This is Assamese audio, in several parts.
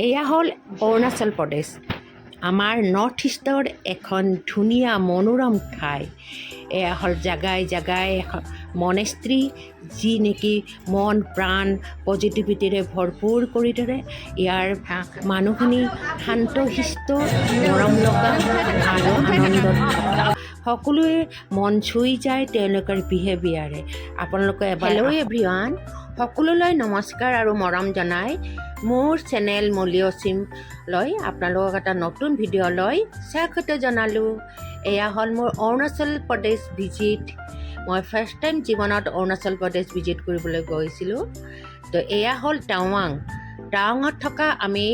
এয়া হ'ল অৰুণাচল প্ৰদেশ। আমাৰ নৰ্থ ইষ্টৰ এখন ধুনীয়া মনোৰম ঠাই। এয়া হ'ল জাগাই জাগাই মনেষ্ট্ৰী, যি নেকি মন প্ৰাণ পজিটিভিটিৰে ভৰপূৰ কৰি ধৰে। ইয়াৰ মানুহখিনি শান্তশিষ্ট, মৰম লগা আৰু আনন্দত থকা। সকলোৱে মন চুই যায় তেওঁলোকৰ বিহেভিয়াৰে। আপোনালোকে হেল্ল' এভৰিৱান, সকলোলৈ নমস্কাৰ আৰু মৰম জনাই মোৰ চেনেল মলিঅচিমলৈ আপোনালোকক এটা নতুন ভিডিঅ'লৈ স্বাগত জনালোঁ। এয়া হ'ল মোৰ অৰুণাচল প্ৰদেশ ভিজিট। মই ফাৰ্ষ্ট টাইম জীৱনত অৰুণাচল প্ৰদেশ ভিজিট কৰিবলৈ গৈছিলোঁ। তো এয়া হ'ল টাৱাং। টাৱাঙত থকা আমি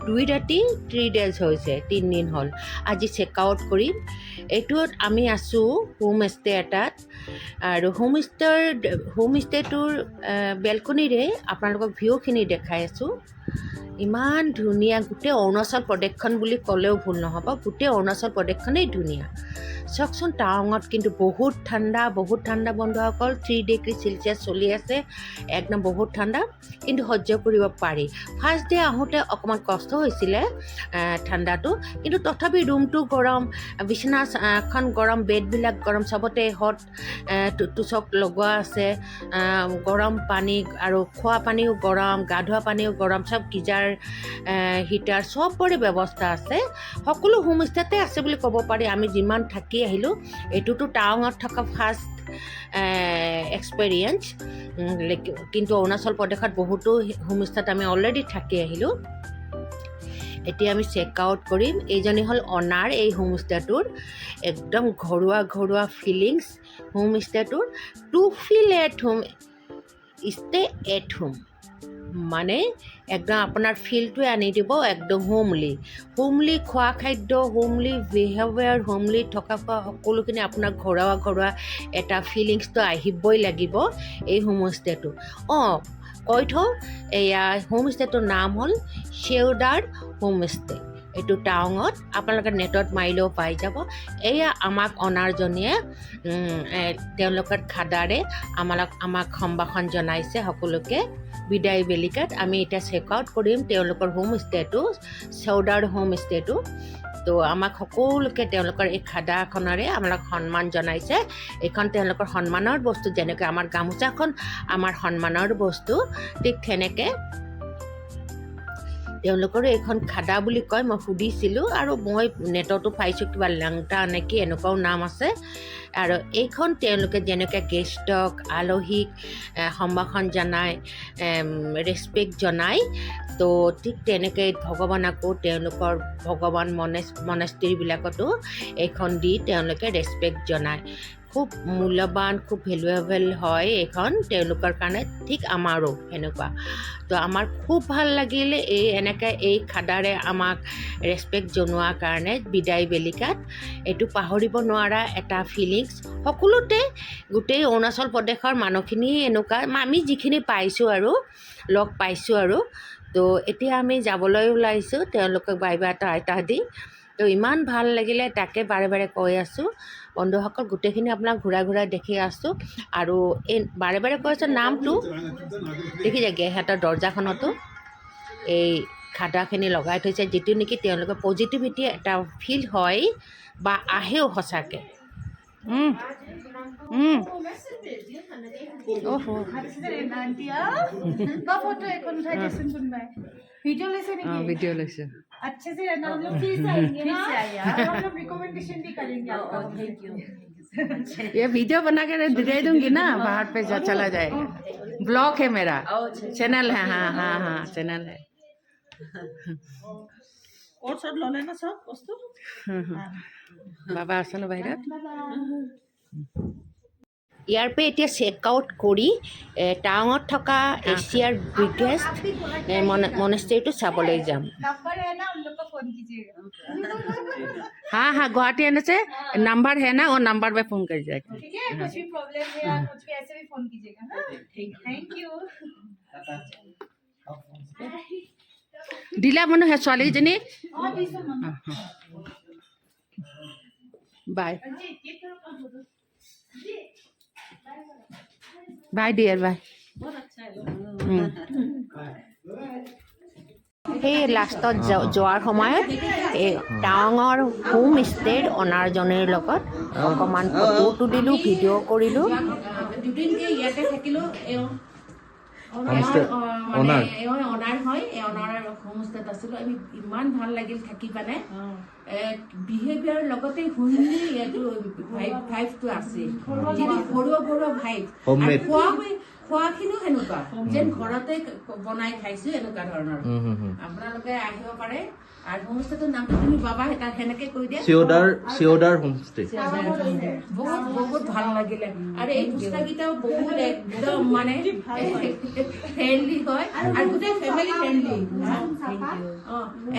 2 ৰাতি 3 ডেজ হৈছে, 3 দিন হ'ল। আজি চেক আউট কৰিম। এইটোত আমি আছোঁ হোম ষ্টে এটাত, আৰু হোম ষ্টেটোৰ বেলকনিৰে আপোনালোকক ভিউখিনি দেখাই আছোঁ। ইমান ধুনীয়া, গোটেই অৰুণাচল প্ৰদেশখন বুলি ক'লেও ভুল নহ'ব, গোটেই অৰুণাচল প্ৰদেশখনেই ধুনীয়া। চাওকচোন, টাৱাঙত কিন্তু বহুত ঠাণ্ডা বন্ধুসকল। 3 ডিগ্ৰী চেলচিয়াছ চলি আছে, একদম বহুত ঠাণ্ডা, কিন্তু সহ্য কৰিব পাৰি। ফাৰ্ষ্ট ডে আহোঁতে অকণমান কষ্ট হৈছিলে ঠাণ্ডাটো, কিন্তু তথাপি ৰুমটো গৰম, বিচনাখন গৰম, বেডবিলাক গৰম, চবতে হট টুচক লগোৱা আছে, গৰম পানী আৰু খোৱা পানীও গৰম, গা ধোৱা পানীও গৰম, চব গিজাৰ হিটাৰ চবৰে ব্যৱস্থা আছে। সকলো হোমষ্টেতে আছে বুলি ক'ব পাৰি। আমি যিমান থাকি আহিলোঁ, এইটোতো টাৱাঙত থকা ফাৰ্ষ্ট এক্সপেৰিয়েঞ্চ, কিন্তু অৰুণাচল প্ৰদেশত বহুতো হোমষ্টেত আমি অলৰেডি থাকি আহিলোঁ। এতিয়া আমি চেক আউট কৰিম। এইজনী হ'ল অনাৰ এই হোমষ্টেটোৰ। একদম ঘৰুৱা ফিলিংছ হোমষ্টেটোৰ। To feel at home, stay at home, মানে একদম আপোনাৰ ফিলটোৱে আনি দিব, একদম হোমলি খোৱা খাদ্য, হোমলি বিহেভিয়াৰ, হোমলি থকা খোৱা সকলোখিনি আপোনাৰ ঘৰুৱা এটা ফিলিংছটো আহিবই লাগিব এই হোমষ্টেটো। কৈ থওঁ, এয়া হোমষ্টেটোৰ নাম হ'ল চেওদাৰ হোমষ্টে। এইটো টাৱাঙত, আপোনালোকে নেটত মাৰিলেও পাই যাব। এয়া আমাক অনাৰজনীয়ে তেওঁলোকৰ খাদাৰে আমাক সম্ভাষণ জনাইছে সকলোকে বিদায় বেলিকাত। আমি এতিয়া চেক আউট কৰিম তেওঁলোকৰ হোমষ্টেটো, চেওদাৰ হোমষ্টেটো। তো আমাক সকলোকে তেওঁলোকৰ এই খাদাখনেৰে আমাক সন্মান জনাইছে। এইখন তেওঁলোকৰ সন্মানৰ বস্তু, যেনেকৈ আমাৰ গামোচাখন আমাৰ সন্মানৰ বস্তু, ঠিক তেনেকৈ তেওঁলোকৰো এইখন খাদা বুলি কয়। মই সুধিছিলোঁ আৰু মই নেটতো পাইছোঁ কিবা লাংটা নেকি এনেকুৱাও নাম আছে। আৰু এইখন তেওঁলোকে যেনেকৈ গেষ্টক, আলহীক সম্ভাষণ জনায়, ৰেচপেক্ট জনায়, তো ঠিক তেনেকৈ ভগৱানকো তেওঁলোকৰ ভগৱান মনেষ্ট্ৰীবিলাকতো এইখন দি তেওঁলোকে ৰেচপেক্ট জনায়। খুব মূল্যৱান, খুব ভেলুৱেবল হয় এইখন তেওঁলোকৰ কাৰণে, ঠিক আমাৰো সেনেকুৱা। তো আমাৰ খুব ভাল লাগিলে এনেকৈ এই খাদাৰে আমাক ৰেচপেক্ট জনোৱাৰ কাৰণে বিদায় বেলিকাত। এইটো পাহৰিব নোৱাৰা এটা ফিলিংছ। সকলোতে গোটেই অৰুণাচল প্ৰদেশৰ মানুহখিনি এনেকুৱা, আমি যিখিনি লগ পাইছোঁ আৰু। তো এতিয়া আমি যাবলৈ ওলাইছোঁ তেওঁলোকক বাই বাই এটা দি। তো ইমান ভাল লাগিলে, তাকে বাৰে বাৰে কৈ আছোঁ বন্ধুসকল, গোটেইখিনি আপোনাক ঘূৰাই দেখি আছোঁ। আৰু এই বাৰে কৈ আছোঁ নামটো দেখিছে, সিহঁতৰ দৰ্জাখনতো এই খাদাখিনি লগাই থৈছে, যিটো নেকি তেওঁলোকে পজিটিভিটি এটা ফিল হয় বা আহেও সঁচাকৈ। ভিডিঅ' লৈছে। अच्छे से रहना, हम लोग फिर से आएंगे, और हम लोग रिकमेंडेशन भी करेंगे आपका। Thank you. ये वीडियो बना के दे दूंगी ना, बाहर पे चला जाएगा। ब्लॉग है मेरा, चैनल है। हाँ चैनल है। और सब लो लेना सब वस्तु। বাবা আছে ন বাহিৰত? ইয়াৰ পৰা এতিয়া চেক আউট কৰি টাৱাঙত থকা এছিয়াৰ বিগেষ্ট মনেষ্ট্ৰীটো চাবলৈ যাম। नंबर है ना, उन लोग को फोन कीजिएगा। हाँ गुवाहाटी आने से नंबर है ना, वो नंबर पे फोन कर जाएगा। ठीक है, कुछ भी प्रॉब्लम है या कुछ भी ऐसे भी फोन कीजिएगा। Thank you. দিলা মানুহ হে ছোৱালীজনী। বাই বাই ডিয়াৰ বাই। সেই লাষ্টত যোৱাৰ সময়ত এই টাৱাঙৰ হোম ষ্টেৰ অনাৰজনীৰ লগত অকণমান ফটো তুলিলোঁ, ভিডিঅ' কৰিলোঁ। দুদিনকৈ ইয়াতে থাকিলোঁ। অনাৰ হয়, এই অনাৰ হোমষ্টেত আছিলোঁ। আমি ইমান ভাল লাগিল থাকি পেলাই। বিহেভিয়াৰ লগতে শুনিলে এইটো ভাইবটো আছে, যিটো ঘৰুৱা ভাইব। খোৱাখিনিও সেনেকুৱা যেন ঘৰতে বনাই খাইছোঁ, এনেকুৱা ধৰণৰ। আপোনালোকে আহিব পাৰে। আৰু হোমষ্টেটোৰ নামটো তুমি বাবা সেনেকে কৈ দিয়া, চিঅ'দাৰ হোমষ্টে। বহুত ভাল লাগিলে। আৰু এই পুস্তাকেইটাও বহুত একদম মানে ফ্ৰেণ্ডলি হয় আৰু গোটেই ফেমিলি ফ্ৰেণ্ডলি।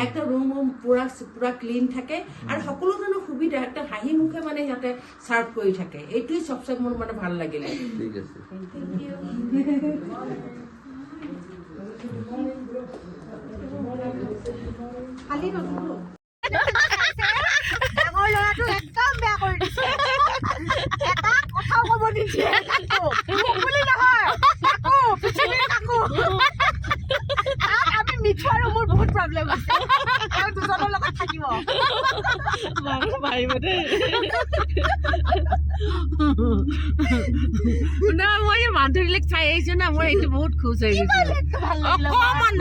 একটা ৰুম পুৰা ক্লিন থাকে আৰু সকলো ধৰণৰ সুবিধা একটা হাঁহি মুখে মানে সিহঁতে চাৰ্ভ কৰি থাকে। এইটোৱে চবচে মোৰ মানে ভাল লাগিলে। ঠিক আছে। ডাঙৰ ল'ৰাটো একদম বেয়া কৰি দিছে, এটা কথাও ক'ব নিদিয়ে। বুলি নহয়, আমি মিঠু আৰু মোৰ বহুত প্ৰব্লেম আছে। তেওঁ দুজনৰ লগত থাকিব। মই মাধুৰীক চাই আহিছো না, মোৰ এইটো বহুত খুচ হৈ গৈছে। অকমান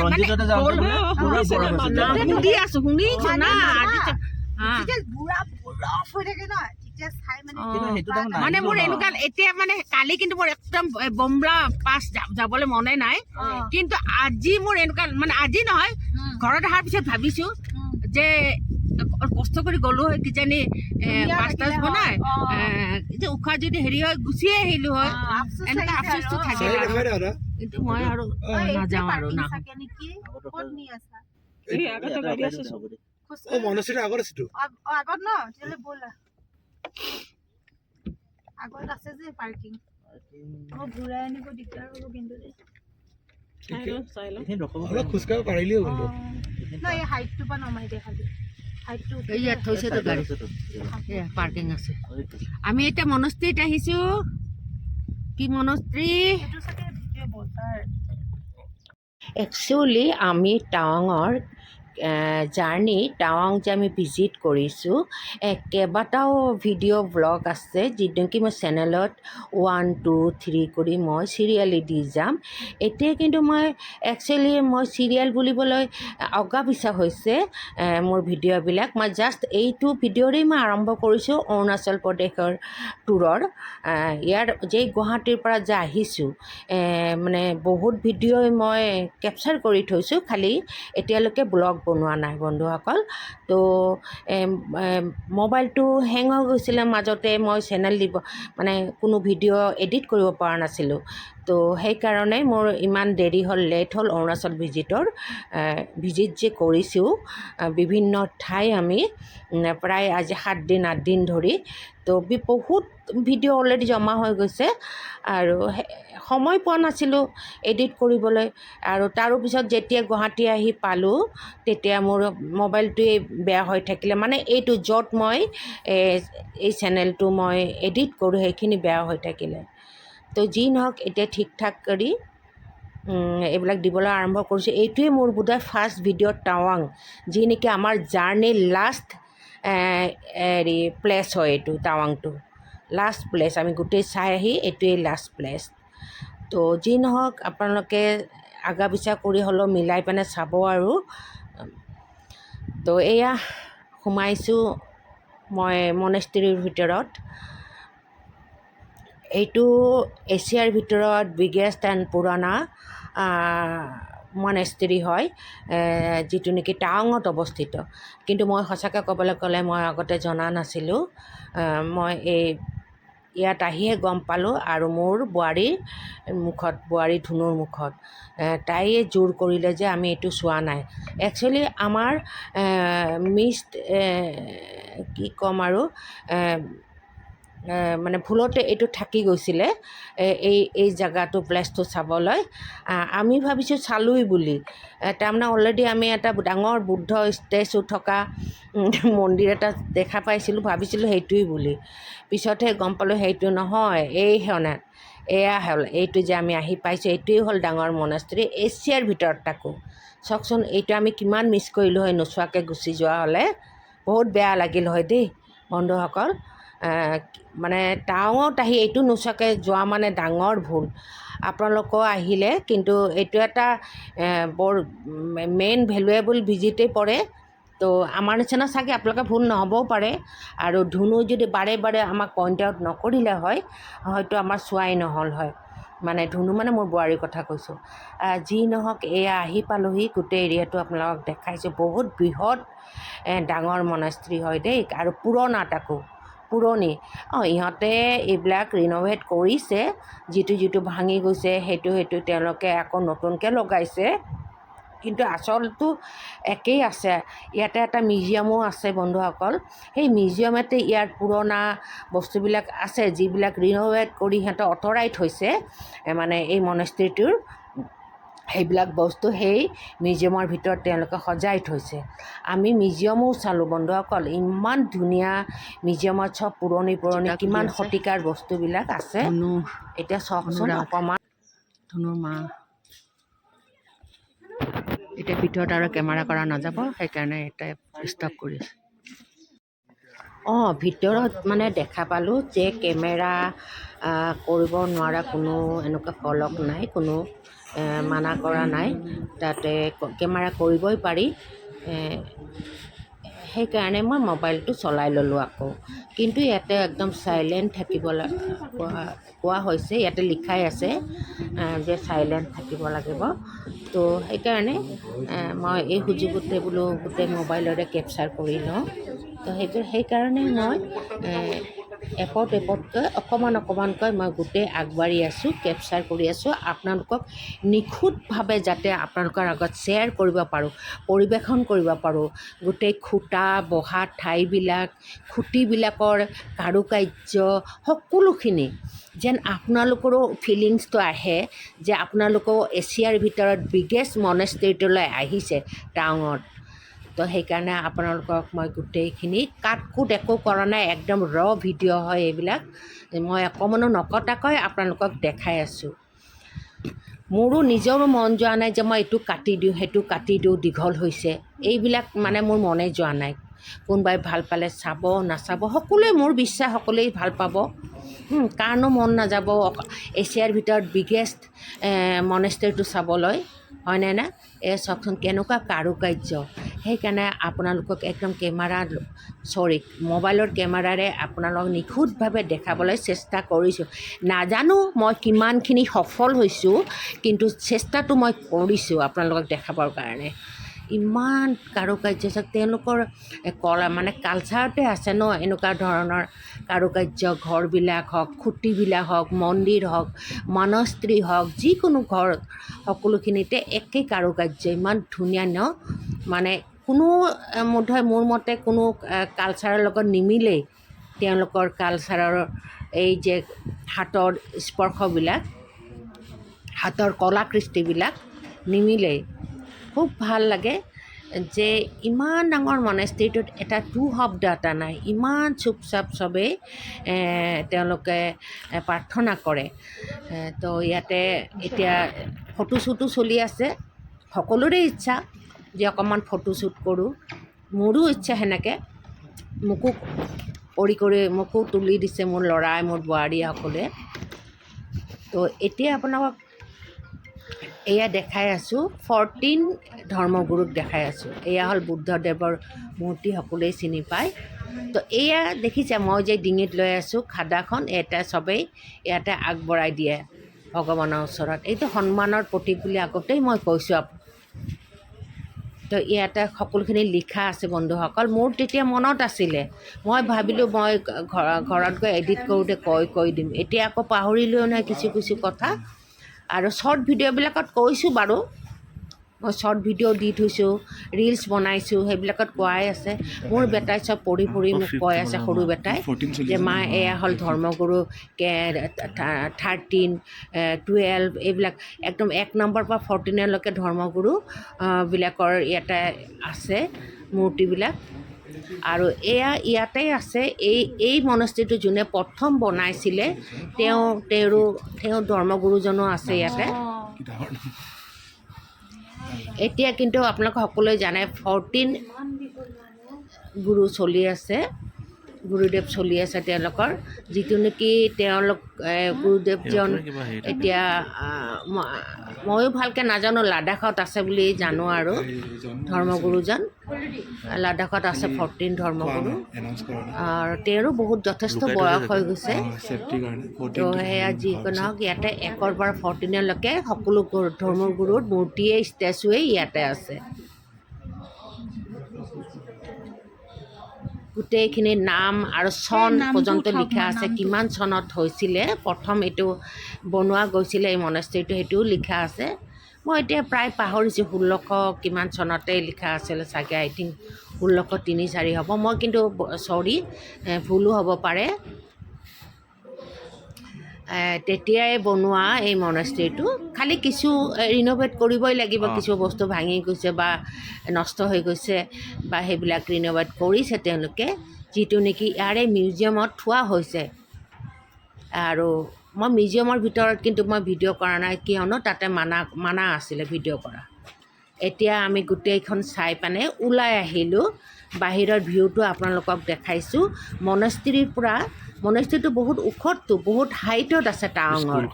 শুনি আছো, শুনিছো না। মানে মোৰ এনেকুৱা এতিয়া মানে কালি কিন্তু মোৰ একদম বমলা পাছ যাবলৈ মনে নাই, কিন্তু আজি মোৰ এনেকুৱা মানে আজি নহয়, ঘৰত অহাৰ পিছত ভাবিছো যে কষ্ট কৰি গলো হয়, কিজানি পাঁচ টাছ বনাই উশাহ যদি হেৰি হয় গুচিয়ে আহিলো হয়, এনেকুৱা আফচোচটো থাকে। কিন্তু মই আৰু নাযাওঁ আৰু না। আগত ন তেতিয়াহ'লে ব'লা। আগত আছে যে পাৰ্কিং, ঘূৰাই আনিব দিগদাৰ হ'ব কিন্তু খোজকাঢ়িব পাৰিলেও কিন্তু এই হাইটটোৰ পৰা নমাই দিয়ে খালি। ইয়াত থৈছেতো গাড়ী, পাৰ্কিং আছে। আমি এতিয়া মনস্ত্ৰীত আহিছো। কি মনস্ত্ৰী? একচুৱেলি আমি টাৱাঙৰ জাৰ্ণি টাৱাং যে আমি ভিজিট কৰিছোঁ, কেইবাটাও ভিডিঅ' ব্লগ আছে, যিটো নেকি মই চেনেলত 1, 2, 3 কৰি মই চিৰিয়েলি দি যাম। এতিয়া কিন্তু মই একচুৱেলি মই চিৰিয়েল বুলিবলৈ অগা পিছা হৈছে মোৰ ভিডিঅ'বিলাক। মই জাষ্ট এইটো ভিডিঅ'ৰেই মই আৰম্ভ কৰিছোঁ অৰুণাচল প্ৰদেশৰ টুৰৰ। ইয়াৰ যে গুৱাহাটীৰ পৰা যে আহিছোঁ, মানে বহুত ভিডিঅ'ই মই কেপচাৰ কৰি থৈছোঁ, খালি এতিয়ালৈকে ব্লগ বনোৱা নাই বন্ধুসকল। তো মোবাইলটো হেং হৈ গৈছিলে মাজতে, মই চেনেল দিব মানে কোনো ভিডিঅ' এডিট কৰিব পৰা নাছিলোঁ। তো সেইকাৰণে মোৰ ইমান দেৰি হ'ল, লেট হ'ল অৰুণাচল ভিজিট যে কৰিছোঁ বিভিন্ন ঠাই আমি প্ৰায় আজি 7 দিন 8 দিন ধৰি। তো বহুত ভিডিঅ' অলৰেডি জমা হৈ গৈছে আৰু সময় পোৱা নাছিলোঁ এডিট কৰিবলৈ। আৰু তাৰোপিছত যেতিয়া গুৱাহাটী আহি পালোঁ, তেতিয়া মোৰ মোবাইলটোৱে বেয়া হৈ থাকিলে, মানে এইটো য'ত মই এই চেনেলটো মই এডিট কৰোঁ সেইখিনি বেয়া হৈ থাকিলে। তো যি নহওক এতিয়া ঠিক ঠাক কৰি এইবিলাক দিবলৈ আৰম্ভ কৰিছোঁ। এইটোৱে মোৰ বোধহয় ফাৰ্ষ্ট ভিডিঅ' টাৱাং, যি নেকি আমাৰ জাৰ্ণিৰ লাষ্ট প্লেচ হয়। এইটো টাৱাংটো লাষ্ট প্লেচ, আমি গোটেই চাই আহি এইটোৱেই লাষ্ট প্লেচ। তো যি নহওক আপোনালোকে আগা পিছা কৰি হ'লেও মিলাই পেলাই চাব। আৰু তো এয়া সোমাইছোঁ মই মনেষ্ট্ৰীৰ ভিতৰত। এইটো এছিয়াৰ ভিতৰত বিগেষ্ট এণ্ড পুৰণা মনেষ্ট্ৰী হয়, যিটো নেকি টাৱাঙত অৱস্থিত। কিন্তু মই সঁচাকৈ ক'বলৈ গ'লে মই আগতে জনা নাছিলোঁ। মই ইয়াত আহিহে গম পালোঁ। আৰু মোৰ বোৱাৰী ধুনুৰ মুখত তাইয়ে জোৰ কৰিলে যে আমি এইটো চোৱা নাই। একচুৱেলি আমাৰ কি ক'ম আৰু মানে ভুলতে এইটো থাকি গৈছিলে, এই জেগাটো প্লেচটো চাবলৈ। আমি ভাবিছোঁ চালোঁই বুলি, তাৰমানে অলৰেডি আমি এটা ডাঙৰ বুদ্ধ ষ্টেচু থকা মন্দিৰ এটা দেখা পাইছিলোঁ, ভাবিছিলোঁ সেইটোৱেই বুলি। পিছতহে গম পালোঁ সেইটো নহয়, এয়া হ'ল এইটো যে আমি আহি পাইছোঁ, এইটোৱেই হ'ল ডাঙৰ মনেষ্ট্ৰী এছিয়াৰ ভিতৰত তাকো। চাওকচোন, এইটো আমি কিমান মিছ কৰিলোঁ হয় নোচোৱাকৈ গুচি যোৱা হ'লে। বহুত বেয়া লাগিল হয় দেই বন্ধুসকল। মানে টাৱাঙত আহি এইটো নোচোৱাকৈ যোৱা মানে ডাঙৰ ভুল। আপোনালোকেও আহিলে কিন্তু এইটো এটা বৰ মেইন ভেলুৱেবল ভিজিটেই পৰে। তো আমাৰ নিচিনা চাগে আপোনালোকে ভুল নহ'বও পাৰে। আৰু ধুনু যদি বাৰে বাৰে আমাক পইণ্ট আউট নকৰিলে হয় হয়তো আমাৰ চোৱাই নহ'ল হয়। মানে ধুনু মানে মোৰ বোৱাৰীৰ কথা কৈছোঁ। যি নহওক এয়া আহি পালোহি, গোটেই এৰিয়াটো আপোনালোকক দেখাইছোঁ। বহুত বৃহৎ ডাঙৰ মনেষ্ট্ৰী হয় দেই, আৰু পুৰণা তাকো পুৰণি। ইহঁতে এইবিলাক ৰিন'ভেট কৰিছে, যিটো ভাঙি গৈছে সেইটো তেওঁলোকে আকৌ নতুনকৈ লগাইছে, কিন্তু আচলটো একেই আছে। ইয়াতে এটা মিউজিয়ামো আছে বন্ধুসকল। সেই মিউজিয়ামতে ইয়াৰ পুৰণা বস্তুবিলাক আছে, যিবিলাক ৰিন'ভেট কৰি সিহঁতে আঁতৰাই থৈছে মানে এই মনেষ্ট্ৰীটোৰ। সেইবিলাক বস্তু সেই মিউজিয়ামৰ ভিতৰত তেওঁলোকে সজাই থৈছে। আমি মিউজিয়ামো চালোঁ বন্ধুসকল। ইমান ধুনীয়া মিউজিয়ামত চব পুৰণি কিমান শতিকাৰ বস্তুবিলাক আছে। এতিয়া চাওকচোন অকণমান ধুনুৰ মা। এতিয়া ভিতৰত আৰু কেমেৰা কৰা নাযাব, সেইকাৰণে এতিয়া ষ্টপ কৰিছে। ভিতৰত মানে দেখা পালোঁ যে কেমেৰা কৰিব নোৱাৰা কোনো এনেকুৱা ফলক নাই, কোনো মানা কৰা নাই। তাতে কেমেৰা কৰিবই পাৰি। সেইকাৰণে মই মোবাইলটো চলাই ল'লোঁ আকৌ। কিন্তু ইয়াতে একদম চাইলেণ্ট থাকিব কোৱা হৈছে, ইয়াতে লিখাই আছে যে চাইলেণ্ট থাকিব লাগিব। তো সেইকাৰণে মই এই সুযোগতে বোলো গোটেই মোবাইলৰে কেপচাৰ কৰি লওঁ। তো সেইকাৰণে মই এপতকৈ অকণমানকৈ মই গোটেই আগবাঢ়ি আছোঁ, কেপচাৰ কৰি আছোঁ। আপোনালোকক নিখুঁতভাৱে যাতে আপোনালোকৰ আগত শ্বেয়াৰ কৰিব পাৰোঁ, পৰিৱেশন কৰিব পাৰোঁ। গোটেই খুঁটা বহা ঠাইবিলাক, খুঁটিবিলাকৰ কাৰুকাৰ্য সকলোখিনি যেন আপোনালোকৰো ফিলিংছটো আহে যে আপোনালোকেও এছিয়াৰ ভিতৰত বিগেষ্ট মনেষ্ট্ৰীটোলৈ আহিছে টাৱাঙত। তো সেইকাৰণে আপোনালোকক মই গোটেইখিনি কাট একো কৰা নাই, একদম ভিডিঅ' হয় এইবিলাক। মই অকণমানো নকটাকৈ আপোনালোকক দেখাই আছোঁ। মোৰো নিজৰো মন যোৱা নাই যে মই এইটো কাটি দিওঁ, সেইটো কাটি দিওঁ, দীঘল হৈছে, এইবিলাক মানে মোৰ মনে যোৱা নাই। কোনোবাই ভাল পালে চাব, নাচাব, সকলোৱে মোৰ বিশ্বাস সকলোৱেই ভাল পাব। কাৰণো মন নাযাব এছিয়াৰ ভিতৰত বিগেষ্ট মনেষ্ট্ৰীটো চাবলৈ, হয়নে না? চাওকচোন কেনেকুৱা কাৰুকাৰ্য। সেইকাৰণে আপোনালোকক একদম মোবাইলৰ কেমেৰাৰে আপোনালোকক নিখুঁতভাৱে দেখাবলৈ চেষ্টা কৰিছোঁ। নাজানো মই কিমানখিনি সফল হৈছোঁ, কিন্তু চেষ্টাটো মই কৰিছোঁ আপোনালোকক দেখাবৰ কাৰণে। ইমান কাৰুকাৰ্য আছে, তেওঁলোকৰ মানে কালচাৰতে আছে ন এনেকুৱা ধৰণৰ কাৰুকাৰ্য। ঘৰবিলাক হওক, খুঁটিবিলাক হওক, মন্দিৰ হওক, মনেষ্ট্ৰী হওক, যিকোনো ঘৰ সকলোখিনিতে একেই কাৰুকাৰ্য। ইমান ধুনীয়া ন, মানে কোনো মোৰ মতে কোনো কালচাৰৰ লগত নিমিলেই। তেওঁলোকৰ কালচাৰৰ এই যে হাতৰ স্পৰ্শবিলাক, হাতৰ কলাকৃষ্টিবিলাক নিমিলেই। খুব ভাল লাগে যে ইমান ডাঙৰ মনেষ্ট্ৰীটোত এটা শব্দ এটা নাই, ইমান চুপচাপ চবেই তেওঁলোকে প্ৰাৰ্থনা কৰে। তো ইয়াতে এতিয়া ফটোশ্বুটো চলি আছে। সকলোৰে ইচ্ছা যে অকণমান ফটোশ্বুট কৰোঁ, মোৰো ইচ্ছা সেনেকৈ। মোকো তুলি দিছে মোৰ ল'ৰাই, মোৰ বোৱাৰীসকলে। তো এতিয়া আপোনালোকক এয়া দেখাই আছোঁ, 14 ধৰ্মগুৰুক দেখাই আছোঁ। এয়া হ'ল বুদ্ধদেৱৰ মূৰ্তি, সকলোৱে চিনি পায়। তো এয়া দেখিছে মই যে ডিঙিত লৈ আছোঁ খাদাখন, এটা চবেই ইয়াতে আগবঢ়াই দিয়ে ভগৱানৰ ওচৰত। এইটো সন্মানৰ প্ৰতীক বুলি আগতেই মই কৈছোঁ। তো ইয়াতে সকলোখিনি লিখা আছে বন্ধুসকল। মোৰ তেতিয়া মনত আছিলে, মই ভাবিলোঁ মই ঘৰত গৈ এডিট কৰোঁতে কৈ দিম। এতিয়া আকৌ পাহৰিলেও নহয় কিছু কথা। আৰু শ্বৰ্ট ভিডিঅ'বিলাকত কৈছোঁ বাৰু, মই শ্বৰ্ট ভিডিঅ' দি থৈছোঁ, ৰিলছ বনাইছোঁ, সেইবিলাকত কোৱাই আছে। মোৰ বেটাই চব পঢ়ি মোক কৈ আছে, সৰু বেটাই, যে মা এয়া হ'ল ধৰ্মগুৰু 13, 12 এইবিলাক একদম 1 নম্বৰৰ পৰা 14লৈকে ধৰ্মগুৰু বিলাকৰ ইয়াতে আছে মূৰ্তিবিলাক। আৰু এয়া ইয়াতে আছে। এই মনেষ্ট্ৰীটো যোনে প্ৰথম বনাইছিলে তেওঁ ধৰ্মগুৰুজনো আছে ইয়াতে। এতিয়া কিন্তু আপোনালোকে সকলোৱে জানে 14 গুৰু চলি আছে, গুৰুদেৱ চলি আছে তেওঁলোকৰ, যিটো নেকি গুৰুদেৱজন এতিয়া ময়ো ভালকৈ নাজানো, লাডাখত আছে বুলি জানো আৰু ধৰ্মগুৰুজন লাডাখত আছে 14 ধৰ্মগুৰু। আৰু তেওঁৰো বহুত যথেষ্ট বয়স হৈ গৈছে। তো সেয়া যি নহওক ইয়াতে 1ৰ পৰা 14লৈকে সকলো ধৰ্মগুৰুৰ মূৰ্তিয়ে ষ্টেচুৱেই ইয়াতে আছে। গোটেইখিনি নাম আৰু চন পৰ্যন্ত লিখা আছে, কিমান চনত হৈছিলে প্ৰথম এইটো বনোৱা গৈছিলে এই মনেষ্ট্ৰীটো, সেইটোও লিখা আছে। মই এতিয়া প্ৰায় পাহৰিছোঁ, 1600 কিমান চনতে লিখা আছিলে চাগে, আই থিংক 1603-4 হ'ব, মই কিন্তু চৰি ভুলো হ'ব পাৰে। তেতিয়াই বনোৱা এই মনেষ্ট্ৰীটো, খালি কিছু ৰিন'ভেট কৰিবই লাগিব, কিছু বস্তু ভাঙি গৈছে বা নষ্ট হৈ গৈছে বা সেইবিলাক ৰিন'ভেট কৰিছে তেওঁলোকে, যিটো নেকি ইয়াৰে মিউজিয়ামত থোৱা হৈছে। আৰু মই মিউজিয়ামৰ ভিতৰত কিন্তু মই ভিডিঅ' কৰা নাই, কিয়নো তাতে মানা আছিলে ভিডিঅ' কৰা। এতিয়া আমি গোটেইখন চাই পানে ওলাই আহিলোঁ, বাহিৰৰ ভিউটো আপোনালোকক দেখাইছোঁ। মনেষ্ট্ৰীটো বহুত ওখতটো, বহুত হাইটত আছে টাৱাঙৰ।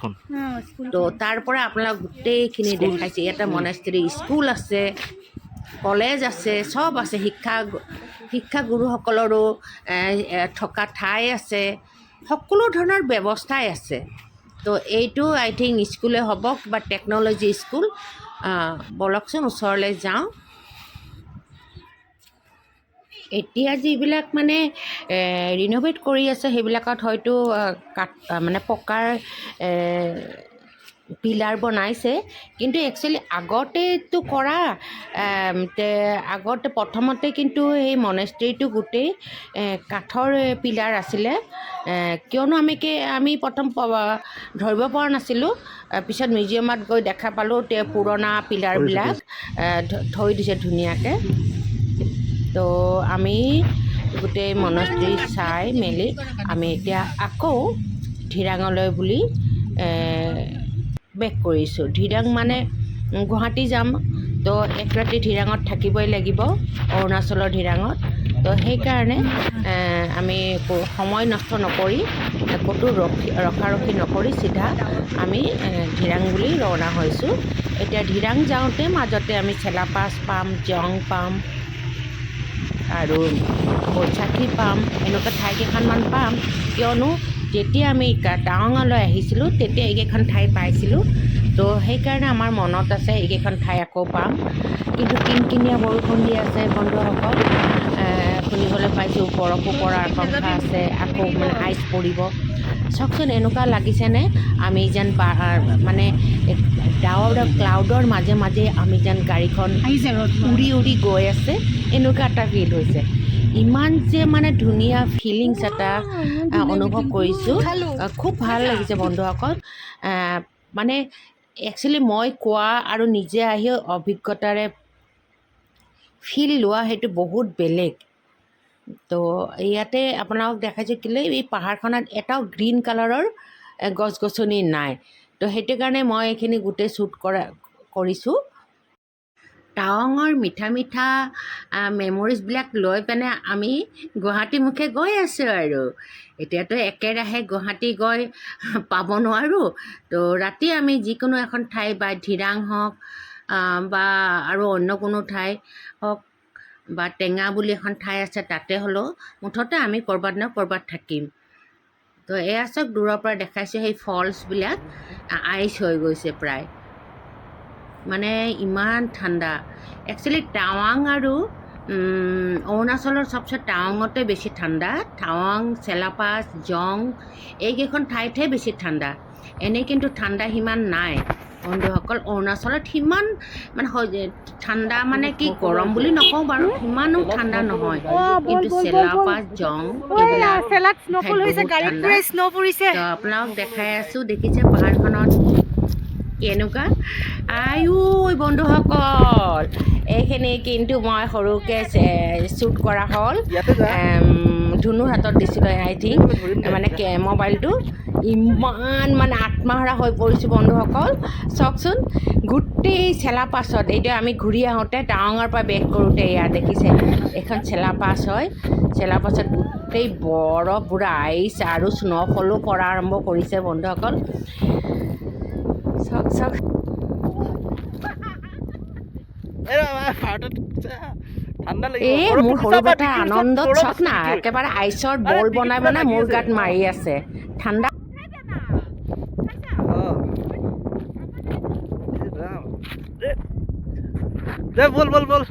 তো তাৰ পৰা আপোনালোক গোটেইখিনি দেখাইছে। ইয়াতে মনেষ্ট্ৰী, স্কুল আছে, কলেজ আছে, চব আছে, শিক্ষাগুৰুসকলৰো থকা ঠাই আছে, সকলো ধৰণৰ ব্যৱস্থাই আছে। তো এইটো আই থিংক স্কুলে হ'ব, কিবা টেকন'লজি স্কুল। বলকচোন ওচৰলৈ যাওঁ। এতিয়া যিবিলাক মানে ৰিন'ভেট কৰি আছে সেইবিলাকত হয়তো মানে পকাৰ পিলাৰ বনাইছে, কিন্তু একচুৱেলি আগতেতো কৰা আগতে প্ৰথমতে কিন্তু এই মনেষ্ট্ৰীটো গোটেই কাঠৰ পিলাৰ আছিলে, কিয়নো আমি প্ৰথম ধৰিব পৰা নাছিলোঁ। পিছত মিউজিয়ামত গৈ দেখা পালোঁ পুৰণা পিলাৰবিলাক থৈ দিছে ধুনীয়াকৈ। তো আমি গোটেই মনেষ্ট্ৰী চাই মেলি আমি এতিয়া আকৌ ধিৰাঙলৈ বুলি বেক কৰিছোঁ। ধিৰাং মানে গুৱাহাটী যাম, তো 1 ৰাতি ধিৰাঙত থাকিবই লাগিব, অৰুণাচলৰ ধিৰাঙত। তো সেইকাৰণে আমি সময় নষ্ট নকৰি, ক'তো ৰখাৰখি নকৰি চিধা আমি ধিৰাং বুলি ৰওনা হৈছোঁ। এতিয়া ধিৰাং যাওঁতে মাজতে আমি চেলাপাছ পাম, জং পাম আৰু বৈশাখী পাম, এনেকুৱা ঠাইকেইখনমান পাম, কিয়নো যেতিয়া আমি টাৱাঙলৈ আহিছিলোঁ তেতিয়া এইকেইখন ঠাই পাইছিলোঁ। তো সেইকাৰণে আমাৰ মনত আছে এইকেইখন ঠাই আকৌ পাম। কিন্তু কিনকিনীয়া বৰষুণ দি আছে বন্ধুসকল, শুনিবলৈ পাইছোঁ বৰফো পৰাৰ আশংকা আছে, আকৌ মানে আইচ পৰিব। চাওকচোন এনেকুৱা লাগিছেনে আমি যেন মানে ক্লাউডৰ মাজে মাজে আমি যেন গাড়ীখন উৰি উৰি গৈ আছে, এনেকুৱা এটা ফিল হৈছে। ইমান যে মানে ধুনীয়া ফিলিংছ এটা অনুভৱ কৰিছোঁ, খুব ভাল লাগিছে বন্ধুসকল। মানে একচুৱেলি মই কোৱা আৰু নিজে আহি অভিজ্ঞতাৰে ফিল লোৱা সেইটো বহুত বেলেগ। তো ইয়াতে আপোনালোক দেখাইছোঁ কেলৈ এই পাহাৰখনত এটাও গ্ৰীণ কালাৰৰ গছ গছনি নাই। তো সেইটো কাৰণে মই এইখিনি গোটেই শ্বুট কৰিছোঁ। টাৱাঙৰ মিঠা মিঠা মেমৰিজবিলাক লৈ পেনে আমি গুৱাহাটী মুখে গৈ আছোঁ আৰু এতিয়াতো একেৰাহে গুৱাহাটী গৈ পাব নোৱাৰোঁ। তো ৰাতি আমি যিকোনো এখন ঠাই বা ধিৰাং হওক বা আৰু অন্য কোনো ঠাই হওক বা টেঙা বুলি এখন ঠাই আছে, তাতে হ'লেও মুঠতে আমি ক'ৰবাত নহয় ক'ৰবাত থাকিম। তো এয়া চাওক দূৰৰ পৰা দেখাইছোঁ সেই ফলছবিলাক আইচ হৈ গৈছে প্ৰায়, মানে ইমান ঠাণ্ডা। একচুৱেলি টাৱাং আৰু অৰুণাচলৰ চবচে টাৱাঙতে বেছি ঠাণ্ডা। টাৱাং, চেলাপাছ, জং এইকেইখন ঠাইতহে বেছি ঠাণ্ডা। এনেই কিন্তু ঠাণ্ডা সিমান নাই বন্ধুসকল। অৰুণাচলত সিমান মানে ঠাণ্ডা মানে কি গৰম বুলি নকওঁ বাৰু, সিমানো ঠাণ্ডা নহয়, কিন্তু চেলাপাছ, জং এইবিলাক ঠাইত বহুত ঠাণ্ডা। তো আপোনালোক দেখাই আছোঁ, দেখিছে পাহাৰখনত কেনেকুৱা আয়ৈ বন্ধুসকল এইখিনি কিন্তু মই সৰুকৈ শ্বুট কৰা হ'ল ইয়াতে যা ধুনুৰ হাতত দিছিলোঁ আই থিংক মানে মোবাইলটো ইমান মানে আত্মহাৰা হৈ পৰিছোঁ বন্ধুসকল চাওকচোন গোটেই চেলাপাছত এইটো আমি ঘূৰি আহোঁতে টাৱাঙৰ পৰা বেক কৰোঁতে ইয়াত দেখিছে এইখন চেলাপাছ হয় চেলাপাছত গোটেই বৰফ পুৰা আইচ আৰু স্ন'ফলো পৰা আৰম্ভ কৰিছে বন্ধুসকল চাওক চাওক ঠাণ্ডা এই মোৰ সৰু কথা আনন্দত চাওক না একেবাৰে আইচৰ বল বনাই বনাই মোৰ গাত মাৰি আছে ঠাণ্ডা বল বল বল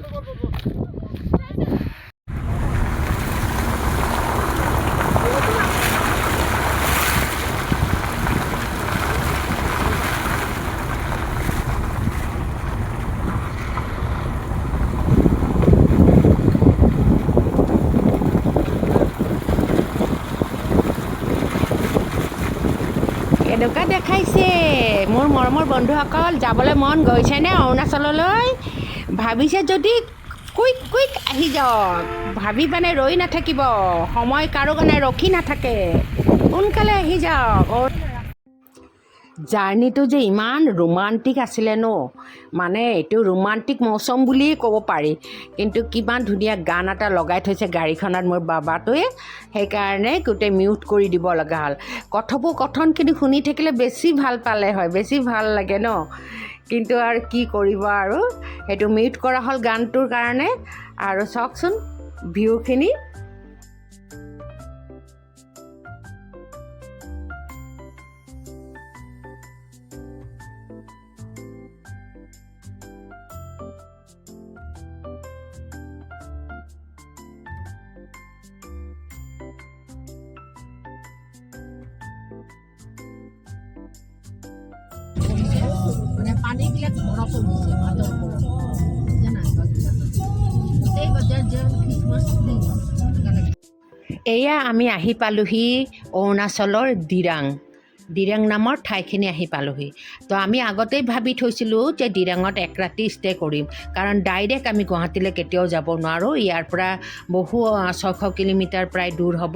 এনেকুৱা দেখাইছে মোৰ মৰমৰ বন্ধুসকল যাবলৈ মন গৈছেনে অৰুণাচললৈ ভাবিছে যদি কুইক কুইক আহি যাওক ভাবি মানে ৰৈ নাথাকিব সময় কাৰো কাৰণে ৰখি নাথাকে সোনকালে আহি যাওক জাৰ্ণিটো যে ইমান ৰোমান্টিক আছিলে ন মানে এইটো ৰোমান্টিক মৌচম বুলিয়েই ক'ব পাৰি কিন্তু কিমান ধুনীয়া গান এটা লগাই থৈছে গাড়ীখনত মোৰ বাবাটোৱে সেইকাৰণে গোটেই মিউট কৰি দিব লগা হ'ল কথোপকথনখিনি শুনি থাকিলে বেছি ভাল পালে হয় বেছি ভাল লাগে ন কিন্তু আৰু কি কৰিব আৰু সেইটো মিউট কৰা হ'ল গানটোৰ কাৰণে আৰু চাওকচোন ভিউখিনি মানে পানীবিলাক বৰফ পৰিছে মাজৰ এয়া আমি আহি পালোহি অৰুণাচলৰ দিৰাং নামৰ ঠাইখিনি আহি পালোহি তো আমি আগতেই ভাবি থৈছিলোঁ যে দিৰাঙত এক ৰাতি ষ্টে কৰিম কাৰণ ডাইৰেক্ট আমি গুৱাহাটীলৈ কেতিয়াও যাব নোৱাৰোঁ ইয়াৰ পৰা বহু 600 কিলোমিটাৰ প্ৰায় দূৰ হ'ব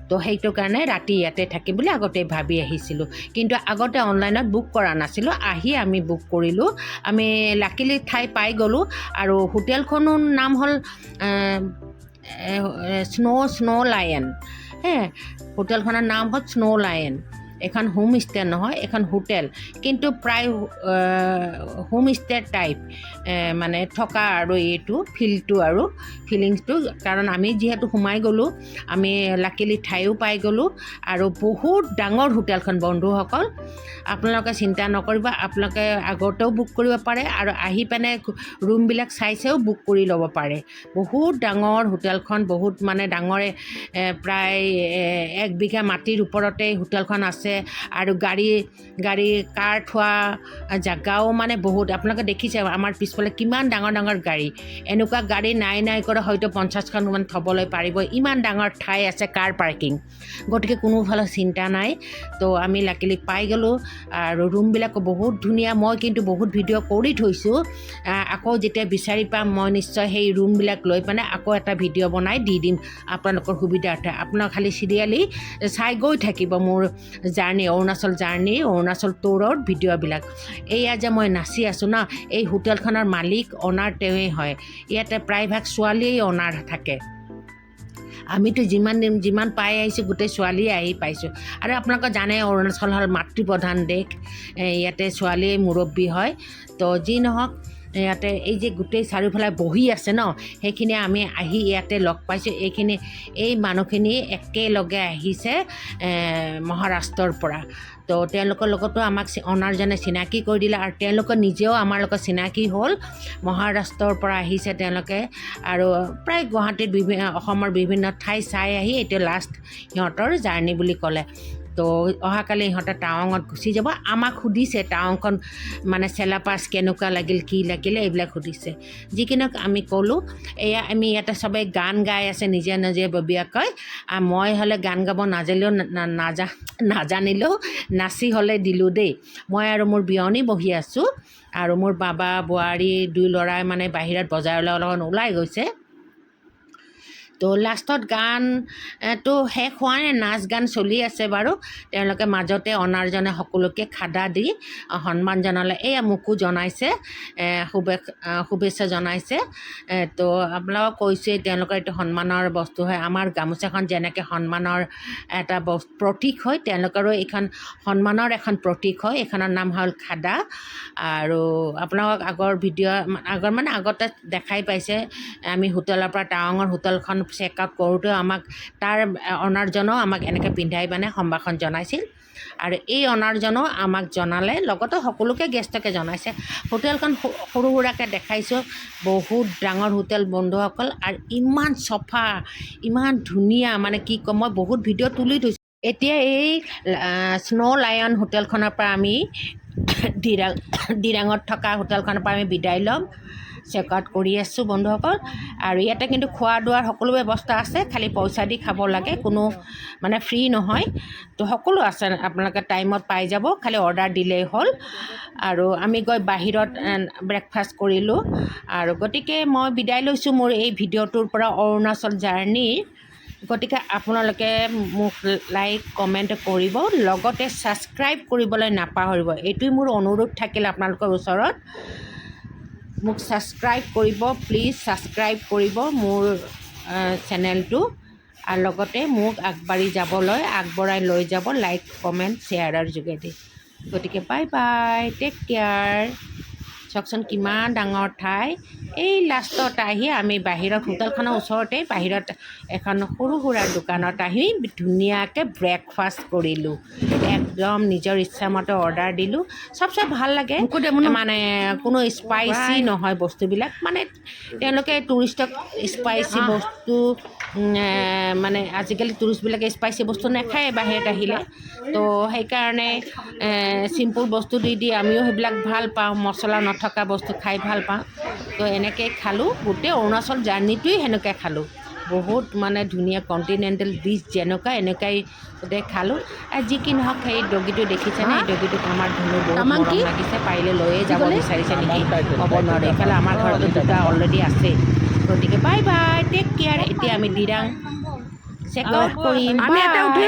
তো সেইটো কাৰণে ৰাতি ইয়াতে থাকিম বুলি আগতে ভাবি আহিছিলোঁ কিন্তু আগতে অনলাইনত বুক কৰা নাছিলোঁ আহি আমি বুক কৰিলোঁ আমি লাকিলি ঠাই পাই গ'লোঁ আৰু হোটেলখনৰ নাম হ'ল স্ন' লায়ন হোটেলখনৰ নাম হ'ল স্ন' লায়ন এখন হোম ষ্টে নহয় এখন হোটেল কিন্তু প্ৰায় হোম ষ্টে টাইপ মানে থকা আৰু এইটো ফিলটো আৰু ফিলিংছটো কাৰণ আমি যিহেতু সোমাই গ'লোঁ আমি লাকিলি ঠাইও পাই গ'লোঁ আৰু বহুত ডাঙৰ হোটেলখন বন্ধুসকল আপোনালোকে চিন্তা নকৰিব আপোনালোকে আগতেও বুক কৰিব পাৰে আৰু আহি পেনে ৰুমবিলাক চাইছেও বুক কৰি ল'ব পাৰে বহুত ডাঙৰ হোটেলখন বহুত মানে ডাঙৰে প্ৰায় 1 বিঘা মাটিৰ ওপৰতে হোটেলখন আছে আৰু গাড়ী কাৰ থোৱা জাগাও মানে বহুত আপোনালোকে দেখিছে আমাৰ পিছফালে কিমান ডাঙৰ ডাঙৰ গাড়ী এনেকুৱা গাড়ী নাই কৰে হয়তো 50খন মান থ'বলৈ পাৰিব ইমান ডাঙৰ ঠাই আছে কাৰ পাৰ্কিং গতিকে কোনোফালে চিন্তা নাই তো আমি লাকিলি পাই গ'লোঁ আৰু ৰুমবিলাকো বহুত ধুনীয়া মই কিন্তু বহুত ভিডিঅ' কৰি থৈছোঁ আকৌ যেতিয়া বিচাৰি পাম মই নিশ্চয় সেই ৰুমবিলাক লৈ পেলাই আকৌ এটা ভিডিঅ' বনাই দি দিম আপোনালোকৰ সুবিধাৰ্থে আপোনাক খালি চিৰিয়েলি চাই গৈ থাকিব মোৰ অৰুণাচল টুৰৰ ভিডিঅ'বিলাক এয়া যে মই নাচি আছোঁ ন এই হোটেলখনৰ মালিক অনাৰ তেওঁৱেই হয় ইয়াতে প্ৰায়ভাগ ছোৱালীয়েই অনাৰ থাকে আমিতো যিমান পাই আহিছোঁ গোটেই ছোৱালীয়ে আহি পাইছোঁ আৰু আপোনালোকে জানে অৰুণাচল হ'ল মাতৃপ্ৰধান দেশ ইয়াতে ছোৱালীয়ে মুৰব্বী হয় তো যি নহওক ইয়াতে এই যে গোটেই চাৰিওফালে বহি আছে ন সেইখিনি আমি আহি ইয়াতে লগ পাইছোঁ এই মানুহখিনি একেলগে আহিছে মহাৰাষ্ট্ৰৰ পৰা তো তেওঁলোকৰ লগতো আমাক অনাৰজনে চিনাকি কৰি দিলে আৰু তেওঁলোকে নিজেও আমাৰ লগত চিনাকি হ'ল মহাৰাষ্ট্ৰৰ পৰা আহিছে তেওঁলোকে আৰু প্ৰায় গুৱাহাটীত অসমৰ বিভিন্ন ঠাই চাই আহি এইটো লাষ্ট সিহঁতৰ জাৰ্ণি বুলি ক'লে তো অহাকালি ইহঁতে টাৱাঙত গুচি যাব। আমাক সুধিছে টাৱাংখন মানে চেলাপাছ কেনেকুৱা লাগিল কি লাগিলে এইবিলাক সুধিছে। যিকিনক আমি ক'লোঁ এয়া আমি ইয়াতে চবেই গান গাই আছে নিজে নিজে ববীয়াকৈ। মই হ'লে গান গাব নাজানিলেও নাচি হ'লে দিলোঁ দেই। মই আৰু মোৰ বিয়নী বহি আছোঁ আৰু মোৰ বাবা বোৱাৰী 2 ল'ৰাই মানে বাহিৰত বজাৰলৈ অলপমান ওলাই গৈছে। তো লাষ্টত গানটো শেষ হোৱা নাই, নাচ গান চলি আছে বাৰু। তেওঁলোকে মাজতে অনাৰজনে সকলোকে খাদা দি সন্মান জনালে। এয়া মোকো জনাইছে, শুভেচ্ছা জনাইছে। তো আপোনালোকক কৈছে তেওঁলোকৰ এইটো সন্মানৰ বস্তু হয়। আমাৰ গামোচাখন যেনেকৈ সন্মানৰ এটা প্ৰতীক হয়, তেওঁলোকৰো এইখন সন্মানৰ এখন প্ৰতীক হয়। এইখনৰ নাম হ'ল খাদা। আৰু আপোনালোকক আগতে দেখাই পাইছে আমি হোটেলৰ পৰা টাৱাঙৰ হোটেলখন চেক আউট কৰোঁতেও আমাক তাৰ অনাৰজনেও আমাক এনেকৈ পিন্ধাই মানে সম্ভাষণ জনাইছিল। আৰু এই অনাৰজনেও আমাক জনালে, লগতে সকলোকে গেষ্টকে জনাইছে। হোটেলখন সৰু সুৰাকৈ দেখাইছোঁ, বহুত ডাঙৰ হোটেল বন্ধুসকল। আৰু ইমান চফা, ইমান ধুনীয়া, মানে কি ক'ম, মই বহুত ভিডিঅ' তুলি থৈছোঁ। এতিয়া এই স্ন' লায়ন হোটেলখনৰ পৰা আমি দিৰাঙত থকা হোটেলখনৰ পৰা আমি বিদায় ল'ম। চেক আউট কৰি আছোঁ বন্ধুসকল। আৰু ইয়াতে কিন্তু খোৱা দোৱাৰ সকলো ব্যৱস্থা আছে, খালি পইচা দি খাব লাগে, কোনো মানে ফ্ৰী নহয়। তো সকলো আছে, আপোনালোকে টাইমত পাই যাব, খালি অৰ্ডাৰ দিলেই হ'ল। আৰু আমি গৈ বাহিৰত ব্ৰেকফাষ্ট কৰিলোঁ। আৰু গতিকে মই বিদায় লৈছোঁ মোৰ এই ভিডিঅ'টোৰ পৰা অৰুণাচল জাৰ্ণিৰ। গতিকে আপোনালোকে মোক লাইক কমেণ্ট কৰিব, লগতে ছাবস্ক্ৰাইব কৰিবলৈ নাপাহৰিব। এইটোৱেই মোৰ অনুৰোধ থাকিল আপোনালোকৰ ওচৰত। মোক ছাবস্ক্ৰাইব কৰিব, প্লিজ ছাবস্ক্ৰাইব কৰিব মোৰ চেনেলটো। আৰু লগতে মোক আগবঢ়াই লৈ যাব লাইক কমেণ্ট শ্বেয়াৰৰ যোগেদি। গতিকে বাই বাই, টেক কেয়াৰ। চাওকচোন কিমান ডাঙৰ ঠাই। এই লাষ্টত আহি আমি বাহিৰত হোটেলখনৰ ওচৰতে বাহিৰত এখন সৰু সুৰা দোকানত আহি ধুনীয়াকৈ ব্ৰেকফাষ্ট কৰিলোঁ। একদম নিজৰ ইচ্ছামতে অৰ্ডাৰ দিলোঁ। চবচে ভাল লাগে মানে কোনো স্পাইচি নহয় বস্তুবিলাক। মানে তেওঁলোকে টুৰিষ্টক স্পাইচি বস্তু মানে আজিকালি টুৰিষ্টবিলাকে স্পাইচি বস্তু নাখায় বাহিৰত আহিলে। তো সেইকাৰণে চিম্পুল বস্তু দি আমিও সেইবিলাক ভাল পাওঁ, মছলা নথকা বস্তু খাই ভাল পাওঁ। তো এনেকৈ খালোঁ, গোটেই অৰুণাচল জাৰ্ণিটোৱেই সেনেকৈ খালোঁ। বহুত মানে ধুনীয়া কণ্টিনেণ্টেল ডিছ যেনেকুৱা এনেকুৱাই গোটেই খালোঁ। আৰু যি কি নহওক সেই ডগীটো দেখিছেনে, এই ডগীটোক আমাৰ ধুনু বহুত মৰম লাগিছে, পাৰিলে লৈয়ে যাব বিচাৰিছে নেকি ক'ব নোৱাৰে। এইফালে আমাৰ ঘৰতো 2টা অলৰেডি আছে। গতিকে বাই বাই, টেক কেয়াৰ। এতিয়া আমি দিৰাং চেক আউট কৰিম।